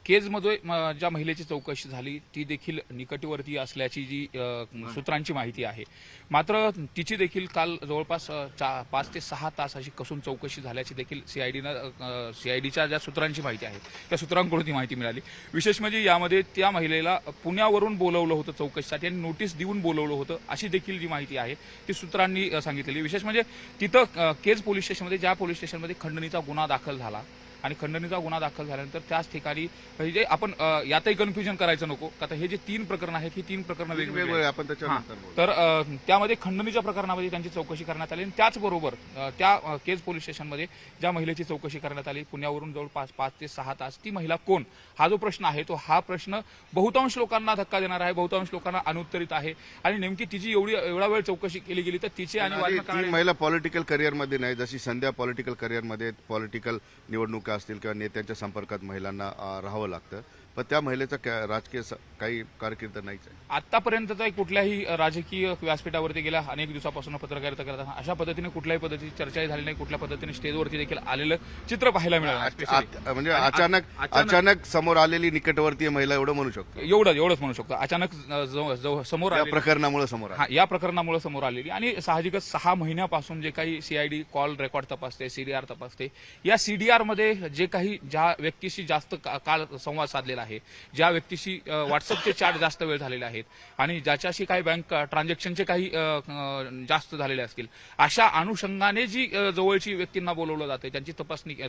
केजमध्ये ज्या महिलेची चौकशी झाली ती देखील निकटवर्तीय असल्याची जी सूत्रांची माहिती आहे. मात्र तिची देखील काल जवळपास 5 ते 6 तास अशी कसून चौकशी झाल्याची देखील सीआयडीच्या ज्या सूत्रांची माहिती आहे त्या सूत्रांकडून ती माहिती मिळाली. विशेष म्हणजे यामध्ये त्या महिलेला पुण्यावरून बोलवलं होतं चौकशीसाठी आणि नोटीस देऊन बोलवलं होतं अशी देखील जी माहिती आहे ती सूत्रांनी सांगितलेली. विशेष म्हणजे तिथं केज पोलीस स्टेशनमध्ये ज्या पोलीस स्टेशनमध्ये खंडणीचा गुन्हा दाखल झाला आणि खंडणीचा गुन्हा दाखल झाल्यानंतर त्याच ठिकाणी म्हणजे आपण यातही कन्फ्युजन करायचं नको. आता हे जे 3 प्रकरण आहेत ही 3 प्रकरणं वेगवेगळे आपण त्याच्यानंतर बोलू. तर त्यामध्ये खंडणीच्या प्रकरणामध्ये त्यांची चौकशी करण्यात आली आणि त्याचबरोबर त्या केज पोलीस स्टेशनमध्ये ज्या महिलेची चौकशी करण्यात आली पुण्यावरून जवळपास 5 ते 6 तास ती महिला कोण हा जो प्रश्न आहे तो हा प्रश्न बहुतांश लोकांना धक्का देणार आहे, बहुतांश लोकांना अनुत्तरित आहे. आणि नेमकी तिची एवढा वेळ चौकशी केली गेली तर तिची आणि ती महिला पॉलिटिकल करिअरमध्ये नाही, जशी संध्या पॉलिटिकल करिअरमध्ये पॉलिटिकल निवडणुका असतील किंवा नेत्यांच्या संपर्कात महिलांना राहावं लागतं, पण त्या महिलेचा राजकीय काही कारकीर्द नाहीच आहे. आतापर्यंत तर कुठल्याही राजकीय व्यासपीठावरती गेल्या अनेक दिवसापासून पत्रकारिता करत असताना अशा पद्धतीने कुठल्याही पद्धतीची चर्चाही झाली नाही, कुठल्या पद्धतीने स्टेजवरती देखील आलेलं चित्र पाहायला मिळालं. म्हणजे अचानक समोर आलेली निकटवर्तीय महिला एवढं म्हणू शकतो, एवढंच म्हणू शकतो. अचानक समोर या प्रकरणामुळे समोर आली. या प्रकरणामुळे समोर आलेली आणि साहजिकच 6 महिन्यापासून जे काही सीआयडी कॉल रेकॉर्ड तपासते, सीडीआर तपासते, या सीडीआर मध्ये जे काही ज्या व्यक्तीशी जास्त काळ संवाद साधलेला आहे, ज्या व्यक्तीशी व्हॉट्सअपचे चॅट जास्त वेळ झालेले आहेत आणि ज्याच्याशी काही बँक ट्रान्झॅक्शनचे काही जास्त झालेले असतील अशा अनुषंगाने जी जवळची व्यक्तींना बोलवलं जाते, त्यांची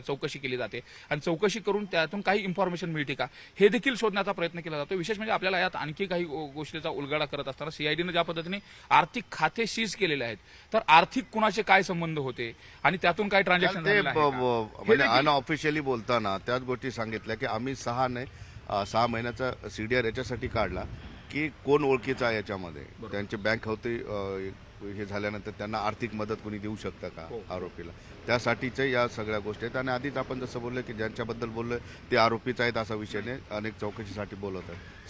चौकशी केली जाते आणि चौकशी करून त्यातून काही इन्फॉर्मेशन मिळते का हे देखील शोधण्याचा प्रयत्न केला जातो. विशेष म्हणजे आपल्याला यात आणखी काही गोष्टीचा उलगडा करत असताना सीआयडीने ज्या पद्धतीने आर्थिक खाते सीज केलेले आहेत तर आर्थिक कुणाचे काय संबंध होते आणि त्यातून काय ट्रान्झॅक्शन म्हणजे अनऑफिशियली बोलताना त्याच गोष्टी सांगितल्या की आम्ही 6 महिन्याचा सीडीआर याच्यासाठी काढला की कोण ओळखीचा आहे याच्यामध्ये, त्यांचे बँक खाते हे झाल्यानंतर त्यांना आर्थिक मदत कोणी देऊ शकतं का आरोपीला, त्यासाठीच्या या सगळ्या गोष्टी आहेत. आणि आधीच आपण जसं बोललो की ज्यांच्याबद्दल बोललोय ते आरोपीच आहेत असा विषयाने अनेक चौकशीसाठी बोलवतात.